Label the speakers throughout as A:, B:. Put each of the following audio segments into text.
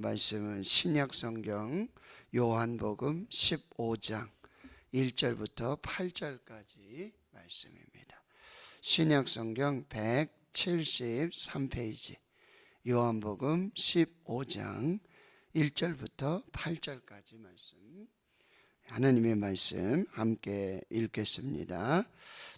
A: 말씀은 신약성경 요한복음 15장 1절부터 8절까지 말씀입니다. 신약성경 173페이지 요한복음 15장 1절부터 8절까지 말씀, 하나님의 말씀 함께 읽겠습니다.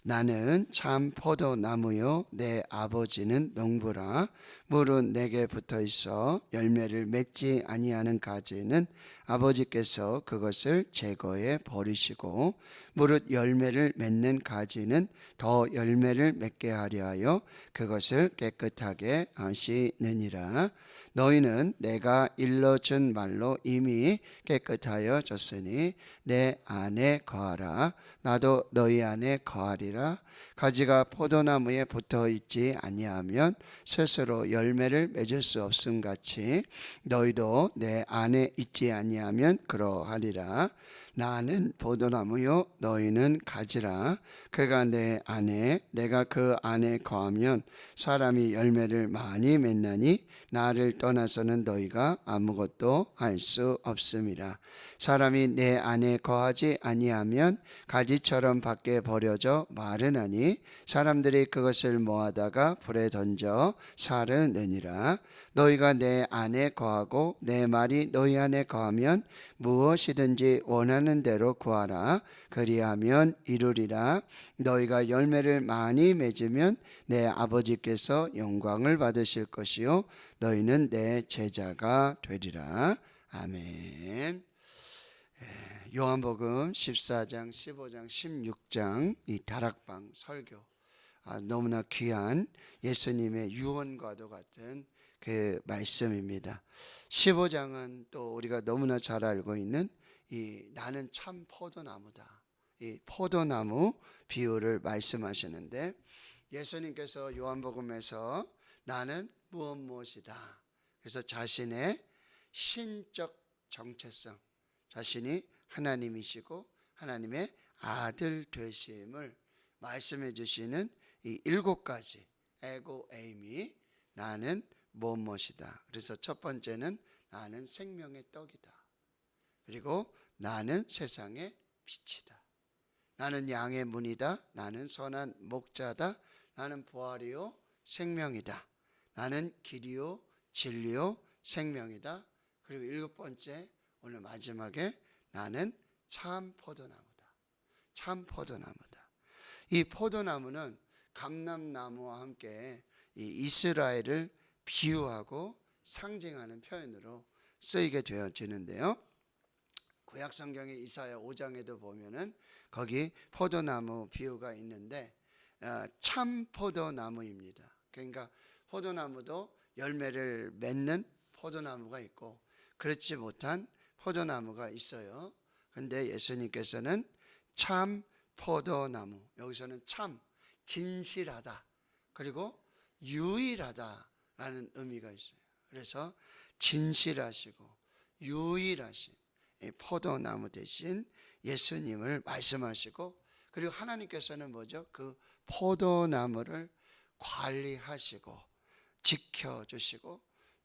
A: 나는 참 포도나무요 내 아버지는 농부라. 물은 내게 붙어 있어 열매를 맺지 아니하는 가지는 아버지께서 그것을 제거해 버리시고, 무릇 열매를 맺는 가지는 더 열매를 맺게 하려 하여 그것을 깨끗하게 하시느니라. 너희는 내가 일러준 말로 이미 깨끗하여졌으니 내 안에 거하라. 나도 너희 안에 거하리라. 가지가 포도나무에 붙어 있지 아니하면 스스로 열매를 맺을 수 없음 같이 너희도 내 안에 있지 아니하면 그러하리라. 나는 포도나무요 너희는 가지라. 그가 내 안에 내가 그 안에 거하면 사람이 열매를 많이 맺나니 나를 떠나서는 너희가 아무것도 할 수 없음이라. 사람이 내 안에 거하지 아니하면 가지처럼 밖에 버려져 마르나니 사람들이 그것을 모아다가 불에 던져 사르느니라. 너희가 내 안에 거하고 내 말이 너희 안에 거하면 무엇이든지 원하는 대로 구하라. 그리하면 이루리라. 너희가 열매를 많이 맺으면 내 아버지께서 영광을 받으실 것이요 너희는 내 제자가 되리라. 아멘. 요한복음 14장, 15장, 16장 이 다락방 설교, 너무나 귀한 예수님의 유언과도 같은 그 말씀입니다. 15장은 또 우리가 너무나 잘 알고 있는 이 나는 참 포도나무다, 이 포도나무 비유를 말씀하시는데, 예수님께서 요한복음에서 나는 무엇이다, 그래서 자신의 신적 정체성, 자신이 하나님이시고 하나님의 아들 되심을 말씀해 주시는 이 7가지 에고 에임이 나는 무엇이다. 그래서 첫 번째는 나는 생명의 떡이다. 그리고 나는 세상의 빛이다. 나는 양의 문이다. 나는 선한 목자다. 나는 부활이요 생명이다. 나는 길이요 진리요 생명이다. 그리고 7번째, 오늘 마지막에 나는 참 포도나무다. 참 포도나무다. 이 포도나무는 감람나무와 함께 이 이스라엘을 비유하고 상징하는 표현으로 쓰이게 되어지는데요. 구약성경의 이사야 5장에도 보면은 거기 포도나무 비유가 있는데 참 포도나무입니다. 그러니까 포도나무도 열매를 맺는 포도나무가 있고 그렇지 못한 포도나무가 있어요. 그런데 예수님께서는 참 포도나무, 여기서는 참, 진실하다, 그리고 유일하다라는 의미가 있어요. 그래서 진실하시고 유일하신 포도나무 대신 예수님을 말씀하시고, 그리고 하나님께서는 뭐죠? 그 포도나무를 관리하시고 지켜주시고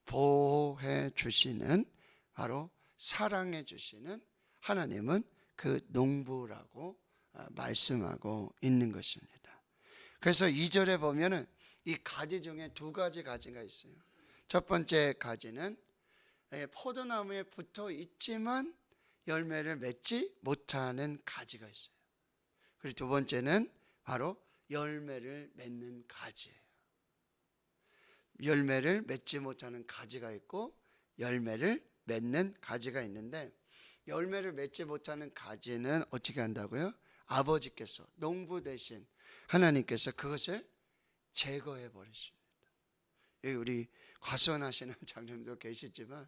A: 보호해 주시는, 바로 사랑해 주시는 하나님은 그 농부라고 말씀하고 있는 것입니다. 그래서 2절에 보면은 이 가지 중에 2가지 가지가 있어요. 첫 번째 가지는 포도나무에 붙어 있지만 열매를 맺지 못하는 가지가 있어요. 그리고 2번째는 바로 열매를 맺는 가지예요. 열매를 맺지 못하는 가지가 있고 열매를 맺는 가지가 있는데, 열매를 맺지 못하는 가지는 어떻게 한다고요? 아버지께서, 농부 대신 하나님께서 그것을 제거해 버리십니다. 여기 우리 과수원하시는 장님도 계시지만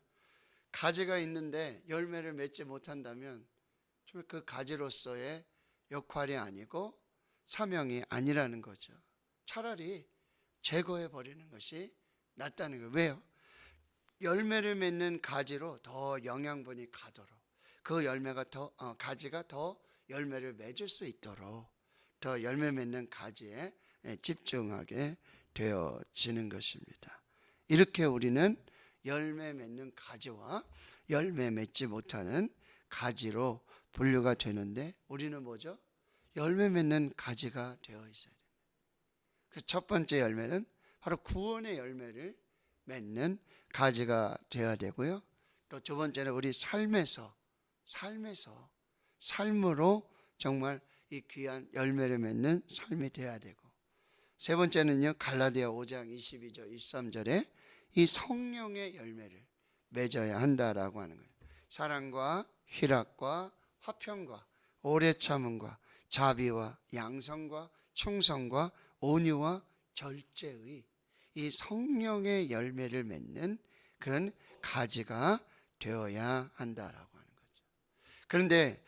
A: 가지가 있는데 열매를 맺지 못한다면 정말 그 가지로서의 역할이 아니고 사명이 아니라는 거죠. 차라리 제거해 버리는 것이 낫다는 거예요. 왜요? 열매를 맺는 가지로 더 영양분이 가도록, 그 열매가 가지가 더 열매를 맺을 수 있도록 더 열매 맺는 가지에 집중하게 되어지는 것입니다. 이렇게 우리는 열매 맺는 가지와 열매 맺지 못하는 가지로 분류가 되는데, 우리는 뭐죠? 열매 맺는 가지가 되어 있어야 돼요. 그래서 첫 번째 열매는 바로 구원의 열매를 맺는 가지가 되어야 되고요. 또 두 번째는 우리 삶으로 정말 이 귀한 열매를 맺는 삶이 되어야 되고, 세 번째는요, 갈라디아 5장 22절 23절에 이 성령의 열매를 맺어야 한다라고 하는 거예요. 사랑과 희락과 화평과 오래 참음과 자비와 양성과 충성과 온유와 절제의 이 성령의 열매를 맺는 그런 가지가 되어야 한다라고 하는 거죠. 그런데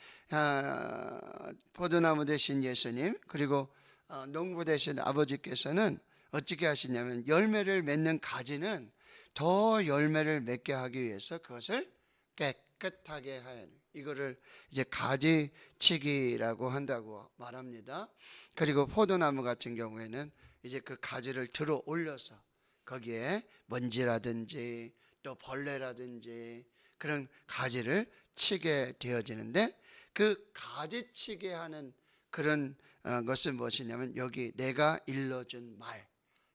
A: 포도나무 되신 예수님, 그리고 농부 되신 아버지께서는 어떻게 하시냐면, 열매를 맺는 가지는 더 열매를 맺게 하기 위해서 그것을 깨끗하게 하는, 이거를 이제 가지치기라고 한다고 말합니다. 그리고 포도나무 같은 경우에는 이제 그 가지를 들어 올려서 거기에 먼지라든지 또 벌레라든지 그런 가지를 치게 되어지는데, 그 가지치게 하는 그런 것은 무엇이냐면, 여기 내가 일러준 말,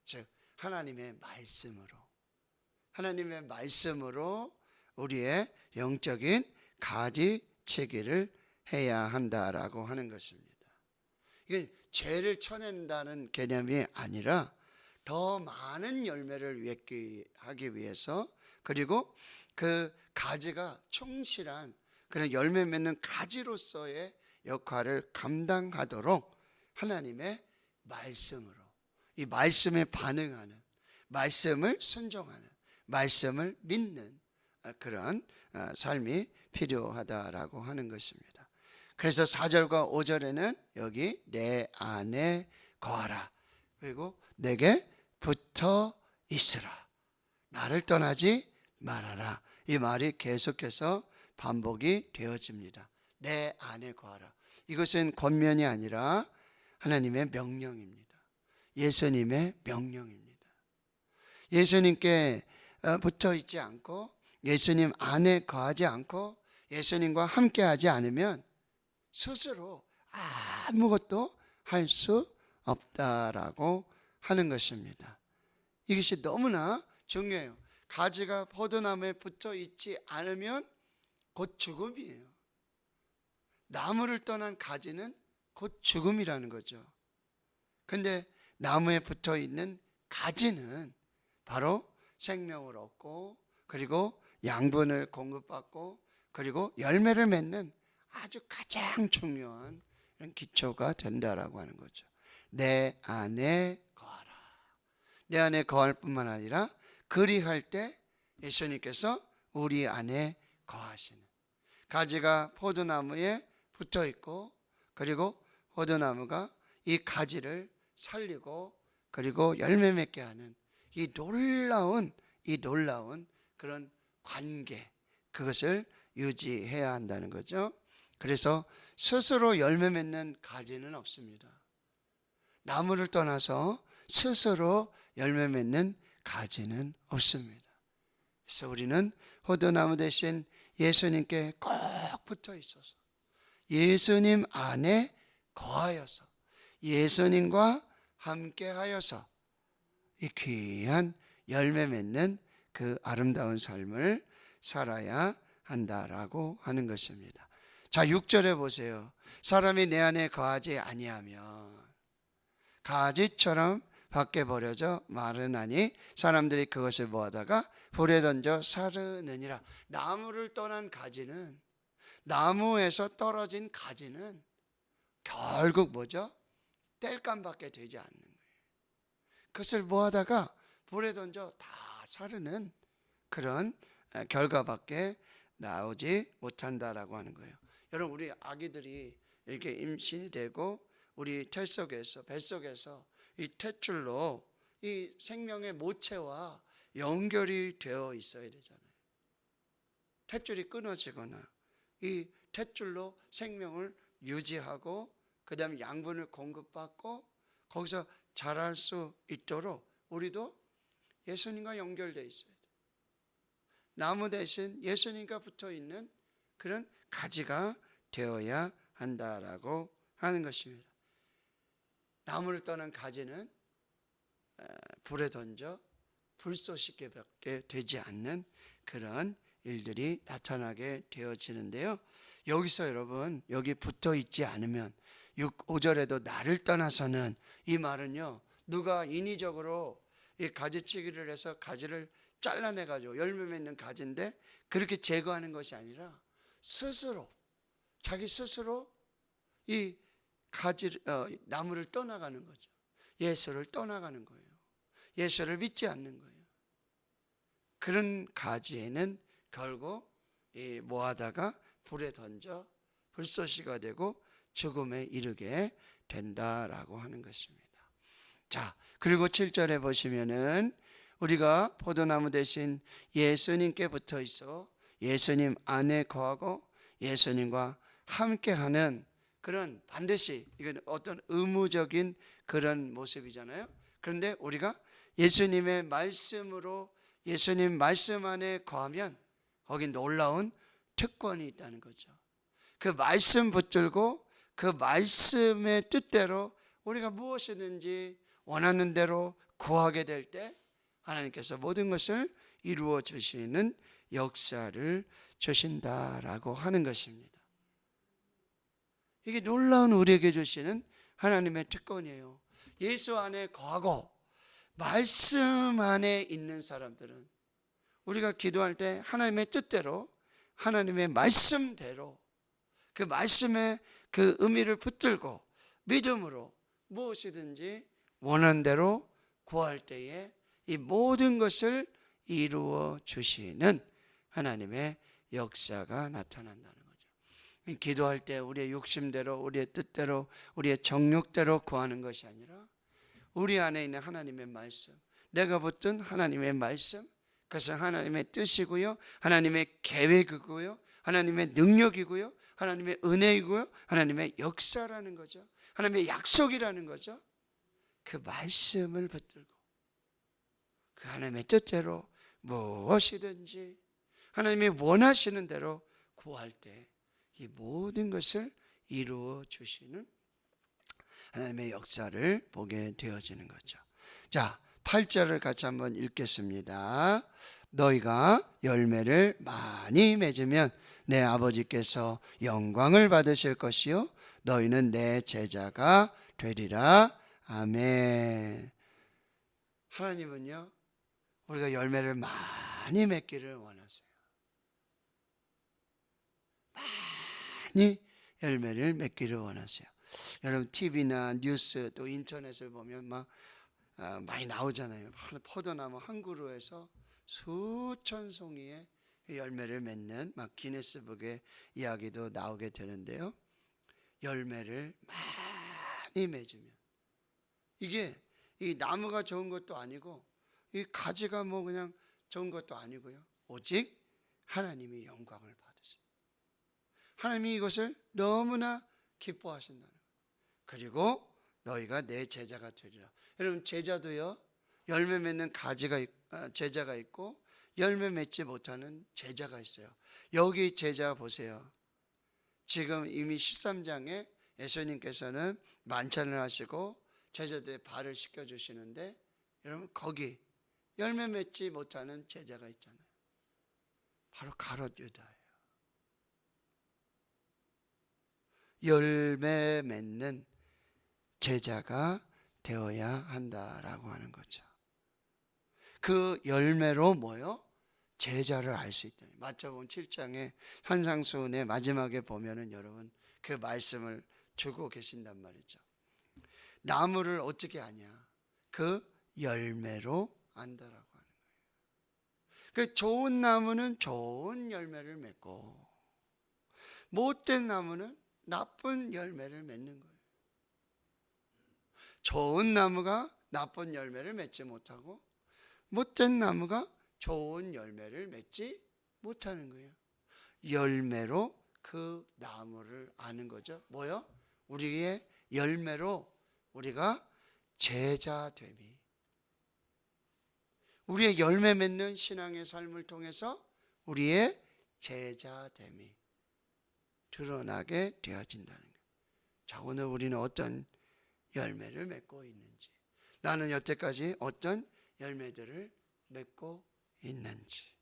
A: 즉 하나님의 말씀으로 우리의 영적인 가지치기를 해야 한다라고 하는 것입니다. 이게 죄를 쳐낸다는 개념이 아니라 더 많은 열매를 맺게 하기 위해서, 그리고 그 가지가 충실한 그런 열매 맺는 가지로서의 역할을 감당하도록 하나님의 말씀으로, 이 말씀에 반응하는, 말씀을 순종하는, 말씀을 믿는 그런 삶이 필요하다라고 하는 것입니다. 그래서 4절과 5절에는 여기 내 안에 거하라, 그리고 내게 붙어 있으라, 나를 떠나지 말아라, 이 말이 계속해서 반복이 되어집니다. 내 안에 거하라. 이것은 권면이 아니라 하나님의 명령입니다. 예수님의 명령입니다. 예수님께 붙어 있지 않고, 예수님 안에 거하지 않고, 예수님과 함께 하지 않으면 스스로 아무것도 할 수 없다라고 하는 것입니다. 이것이 너무나 중요해요. 가지가 포도나무에 붙어 있지 않으면 곧 죽음이에요. 나무를 떠난 가지는 곧 죽음이라는 거죠. 근데 나무에 붙어 있는 가지는 바로 생명을 얻고, 그리고 양분을 공급받고, 그리고 열매를 맺는 아주 가장 중요한 기초가 된다라고 하는 거죠. 내 안에 거하라. 내 안에 거할 뿐만 아니라 그리할 때 예수님께서 우리 안에 거하시는, 가지가 포도나무에 붙어 있고, 그리고 포도나무가 이 가지를 살리고 그리고 열매 맺게 하는 이 놀라운 그런 관계, 그것을 유지해야 한다는 거죠. 그래서 스스로 열매 맺는 가지는 없습니다. 나무를 떠나서 스스로 열매 맺는 가지는 없습니다. 그래서 우리는 포도나무 대신 예수님께 꼭 붙어 있어서, 예수님 안에 거하여서, 예수님과 함께 하여서 이 귀한 열매 맺는 그 아름다운 삶을 살아야 한다라고 하는 것입니다. 자, 6절에 보세요. 사람이 내 안에 거하지 아니하면 가지처럼 밖에 버려져 마르나니 사람들이 그것을 모아다가 불에 던져 사르느니라. 나무를 떠난 가지는, 나무에서 떨어진 가지는 결국 뭐죠? 땔감밖에 되지 않는 거예요. 그것을 모아다가 불에 던져 다 사르는 그런 결과밖에 나오지 못한다라고 하는 거예요. 여러분, 우리 아기들이 이렇게 임신이 되고 우리 뱃속에서 이 탯줄로 이 생명의 모체와 연결이 되어 있어야 되잖아요. 탯줄이 끊어지거나 이 탯줄로 생명을 유지하고, 그 다음에 양분을 공급받고 거기서 자랄 수 있도록 우리도 예수님과 연결되어 있어야 돼요. 나무 대신 예수님과 붙어 있는 그런 가지가 되어야 한다라고 하는 것입니다. 나무를 떠난 가지는 불에 던져 불쏘시개밖에 되지 않는 그런 일들이 나타나게 되어지는데요. 여기서 여러분, 여기 붙어 있지 않으면 5절에도 나를 떠나서는, 이 말은요, 누가 인위적으로 이 가지치기를 해서 가지를 잘라내가지고 열매 맺는 가지인데 그렇게 제거하는 것이 아니라 스스로, 자기 스스로 이 나무를 떠나가는 거죠. 예수를 떠나가는 거예요. 예수를 믿지 않는 거예요. 그런 가지에는 결국 뭐하다가 불에 던져 불쏘시가 되고 죽음에 이르게 된다라고 하는 것입니다. 자, 그리고 7절에 보시면은 우리가 포도나무 대신 예수님께 붙어 있어 예수님 안에 거하고 예수님과 함께하는 그런, 반드시 이건 어떤 의무적인 그런 모습이잖아요. 그런데 우리가 예수님의 말씀으로, 예수님 말씀 안에 거하면 거기 놀라운 특권이 있다는 거죠. 그 말씀 붙들고 그 말씀의 뜻대로 우리가 무엇이든지 원하는 대로 구하게 될 때 하나님께서 모든 것을 이루어 주시는 역사를 주신다라고 하는 것입니다. 이게 놀라운 우리에게 주시는 하나님의 특권이에요. 예수 안에 거하고 말씀 안에 있는 사람들은 우리가 기도할 때 하나님의 뜻대로, 하나님의 말씀대로 그 말씀의 그 의미를 붙들고 믿음으로 무엇이든지 원하는 대로 구할 때에 이 모든 것을 이루어 주시는 하나님의 역사가 나타난다는 거죠. 기도할 때 우리의 욕심대로, 우리의 뜻대로, 우리의 정욕대로 구하는 것이 아니라 우리 안에 있는 하나님의 말씀, 내가 붙든 하나님의 말씀, 그것은 하나님의 뜻이고요, 하나님의 계획이고요, 하나님의 능력이고요, 하나님의 은혜이고요, 하나님의 역사라는 거죠. 하나님의 약속이라는 거죠. 그 말씀을 붙들고 그 하나님의 뜻대로 무엇이든지 하나님이 원하시는 대로 구할 때 이 모든 것을 이루어 주시는 하나님의 역사를 보게 되어지는 거죠. 자, 8절을 같이 한번 읽겠습니다. 너희가 열매를 많이 맺으면 내 아버지께서 영광을 받으실 것이요 너희는 내 제자가 되리라. 아멘. 하나님은요, 우리가 열매를 많이 맺기를 원하세요. 많이 열매를 맺기를 원하세요. 여러분, TV나 뉴스 또 인터넷을 보면 막 많이 나오잖아요. 포도나무 한 그루에서 수천 송이의 열매를 맺는 막 기네스북의 이야기도 나오게 되는데요. 열매를 많이 맺으면, 이게 이 나무가 좋은 것도 아니고 이 가지가 뭐 그냥 좋은 것도 아니고요, 오직 하나님이 영광을 받으세요. 하나님이 이것을 너무나 기뻐하신다는 거예요. 그리고 너희가 내 제자가 되리라. 여러분, 제자도요, 열매 맺는 제자가 있고 열매 맺지 못하는 제자가 있어요. 여기 제자 보세요. 지금 이미 13장에 예수님께서는 만찬을 하시고 제자들의 발을 씻겨주시는데, 여러분, 거기 열매 맺지 못하는 제자가 있잖아요. 바로 가롯 유다예요. 열매 맺는 제자가 되어야 한다라고 하는 거죠. 그 열매로 뭐요? 제자를 알 수 있다. 마태복음 7장에 산상수훈의 마지막에 보면은 여러분 그 말씀을 주고 계신단 말이죠. 나무를 어떻게 아냐? 그 열매로 안다라고 하는 거예요. 그 좋은 나무는 좋은 열매를 맺고 못된 나무는 나쁜 열매를 맺는 거예요. 좋은 나무가 나쁜 열매를 맺지 못하고 못된 나무가 좋은 열매를 맺지 못하는 거예요. 열매로 그 나무를 아는 거죠. 뭐요? 우리의 열매로 우리가 제자됨이, 우리의 열매 맺는 신앙의 삶을 통해서 우리의 제자됨이 드러나게 되어진다는 거예요. 자, 오늘 우리는 어떤 열매를 맺고 있는지, 나는 여태까지 어떤 열매들을 맺고 있는지.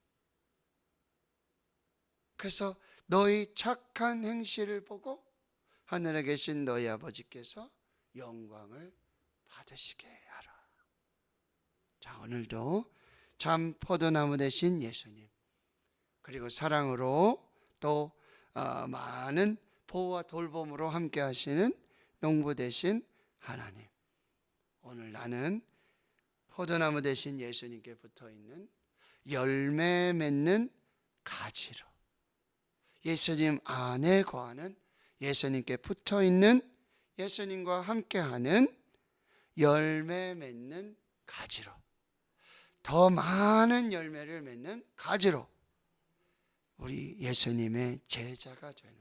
A: 그래서 너희 착한 행실을 보고 하늘에 계신 너희 아버지께서 영광을 받으시게 하라. 자, 오늘도 참 포도나무 되신 예수님, 그리고 사랑으로 또 많은 보호와 돌봄으로 함께 하시는 농부 되신 하나님, 오늘 나는 포도나무 되신 예수님께 붙어있는 열매 맺는 가지로, 예수님 안에 거하는, 예수님께 붙어있는, 예수님과 함께하는 열매 맺는 가지로, 더 많은 열매를 맺는 가지로 우리 예수님의 제자가 되는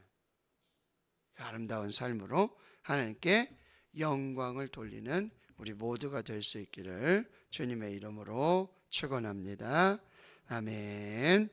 A: 아름다운 삶으로 하나님께 영광을 돌리는 우리 모두가 될 수 있기를 주님의 이름으로 축원합니다. 아멘.